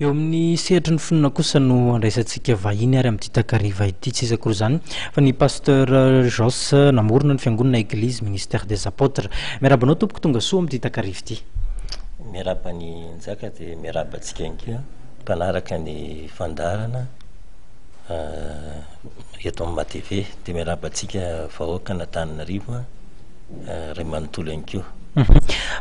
Eo amin'ny sehatra ny fonina kosa no andraisantsika vahiny ary amin'ny Titakariva ity tsy iza koa zany fa ny pasteur Jos namorona ny fiangonana Église ministère des apôtres. Miarabanao tompoko tonga soa amin'ny Titakariva ity. Miaraba ny nzaka dia miaraba antsika inkia mpanaraka ny fandarana eto amin'ny MATV dia miaraba antsika vahoaka n'Antananarivo ray manontolo inkio.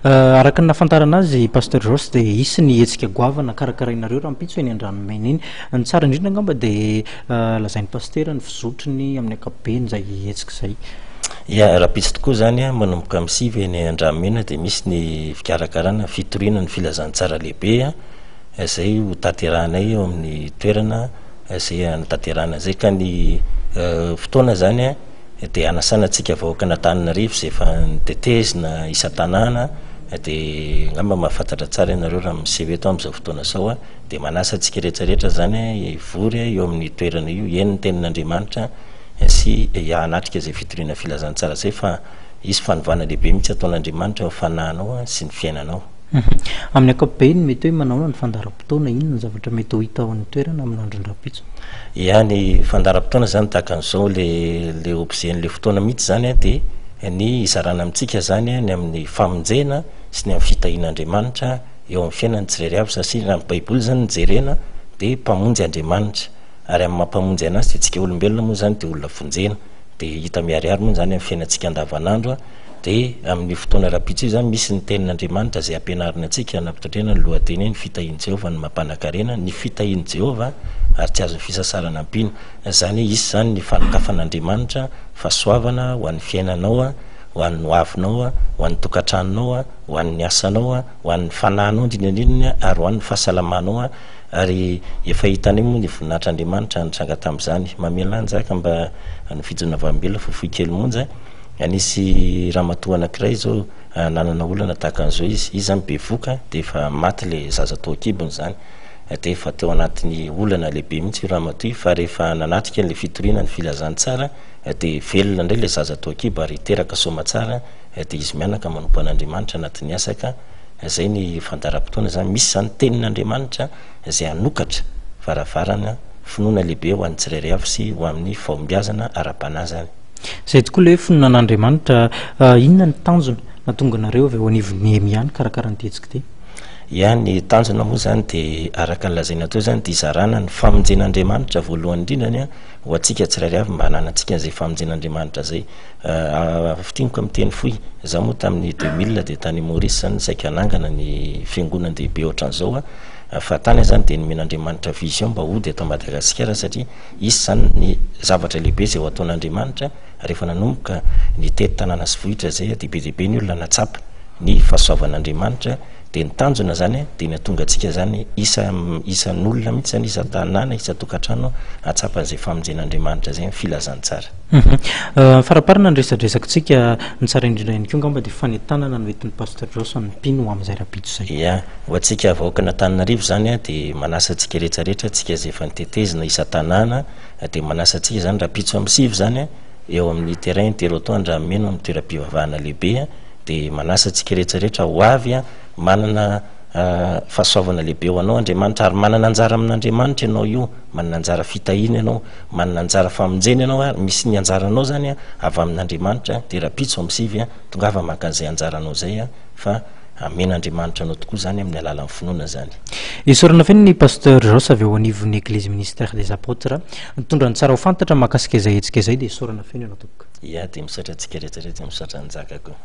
Araka ny nafantarana azy pasteur Jos dia isy ny hetsika goavana karakarainareo raha mipitso eny an-dranomaina iny. Ny tsara indrindra angamba dia lazain'ny pasteur ny fizotrony amin'ny ankapobeny izay hetsika izay. Ya raha pitsy tokoa zany manomboka amin'ny sivy eny an-dranomaina dia misy ny fikarakarana fitoriana ny filazantsara lehibe izay ho tanterahanay eo amin'ny toerana izay natanterahana izay ka ny fotoana zany dia anasanantsika vahoaka n'Antananarivo izay efa nitetezina isan-tanàna dia angamba mahafantatra tsara ianareo raha miseho eto amin'izao fotoana izao dia manasa antsika rehetrarehetra zany hivory eo amin'ny toerana io eny ny tenin'Andriamanitra sy hanatrika izay fitoriana filazantsara izay fa isy fanovana lehibe mihitsy ataon'Andriamanitra eo fanahinao sy ny fiainanao. Amin'ny ankapobeny mety hoe manao ny fandaram-potoana inona ny zavatra mety ho hita ao amin'ny toerana amin'ny andron-drapitso? Ya ny fandaram-potoana zany tahaka an'izao le objet-n'le fotoana mihitsy zany dia ny izarana amintsika zany ny amin'ny famonjena sy ny amin'ny fitahian'Andriamanitra eo amin'ny fiainan'ny tsirairay avy satria raha ny baiboly zany jerena dia mpamonjy Andriamanitra ary amin'ny mampamonjy anazy dia tsika olombelona moa zany dia olona fonjena dia hita miharihary moa zany amin'ny fiainantsika andavanandro dia amin'ny fotoana rapitso io zany misy ny tenin'Andriamanitra izay ampianarina antsika anampitatrena ny lohateny ny fitahian'i Jehova ny mampanankarena ny fitahian'i Jehova ary tsy azon'ny fisasarana ampino zany isy zany ny fanakafan'Andriamanitra fahasoavana ho an'ny fiainanao ho an'ny hoavinao ho an'ny tokantranonao ho an'ny asanao ho an'ny fanahinao indrindrandrindra ary ho an'ny fahasalamanao ary efa hitanay moa ny voninahitr'Andriamanitra nitranga tamin'izany mamela njaka mba nifijona vambela fofoy kely monja anisy ramatoa anankiray zao nanana olana tahaka an'izao izy zany bevoka dia efa maty le zaza tao an-kibony zany dia efa teo anatin'ny olana lehibe mihitsy io ramatoa fa rehefa nanatrika n'le fitoriana ny filazantsara dia velona indray le zaza tao an-kibo ary teraka soamantsara dia izy mianaka manompo an'Andriamanitra anatin'ny asaka izay ny fandaram-potoana zany misy zany tenin'Andriamanitra izay anokatra varavarana finoana lehibe ho an'ny tsirairay avy sy ho amin'ny fahombiazana ara-panazany. Izay tokoa le fonona an'Andriamanitra inona ny tanjona nahatonga anareo avy eo anivon'ny Emiany karakara ny tetsika ty? Ya ny tanjona moa zany dia araka ny lazaina teo zany dia izarana ny famonjen'Andriamanitra voalohany indrindrany ho antsika tsirairay avy mba hananantsika izay famonjen'Andriamanitra zay. Fitiniko amin'ny teny fohy za moa tamin'ny 2000 dia tany Maurice zany saika hanangana ny fiangonana-dehibe ohatran'izao fa tany zany dia nomen'Andriamanitra vision mba hody eto Madagasikara satria isy zany ny zavatra lehibe izay ho ataon'Andriamanitra rehefa nanomboka ny tety tanàna sy vohitra zay dia be dehibe ny olona natsapa ny fahasoavan'Andriamanitra dia ny tanjona zany dia ny atonga antsika zany isan'olona mihitsy zany isan-tanàna isan-tokantrano atsapa an'izay famonjen'Andriamanitra zay filazantsara. Faraparana ny resadresakitsika ny tsara indrindra ihany koa ngamba dia fanentanana no entin'ny pasteur Jos ny mpino amin'izay rapitso izay. Ya ho antsika vahoaka n'Antananarivo zany dia manasa antsika rehetrarehetra tsika izay efa nitetezina isan-tanàna dia manasa antsika zany rapitso amin'ny sivy zany eo amin'ny terrain Teroton Andrameno amin'ny toeram-pivavahana lehibe dia manasa antsika rehetrarehetra ho avy manana fahasoavana lehibe ho anao Andriamanitra ary manana anjara amin'Andriamanitra ianao io manana anjara fitahiana ianao manana anjara famonjena ianao ary misy ny anjaranao zany avy amin'Andriamanitra dia rapitso amin'ny sivy tongava maka an'izay anjaranao zay fa amen'Andriamanitra anao tokoa zany amin'ny alalan'ny finoana zany. Isorana feny ny pasteur Jos avy eo anivon'ny Église ministère des apôtres mitondra ny tsara ho fantatra mahakasika izay hetsika izay dia isorana feny ianao tokoka. Ya dia misaotra antsika rehetrarehetra misaotra ny zakako.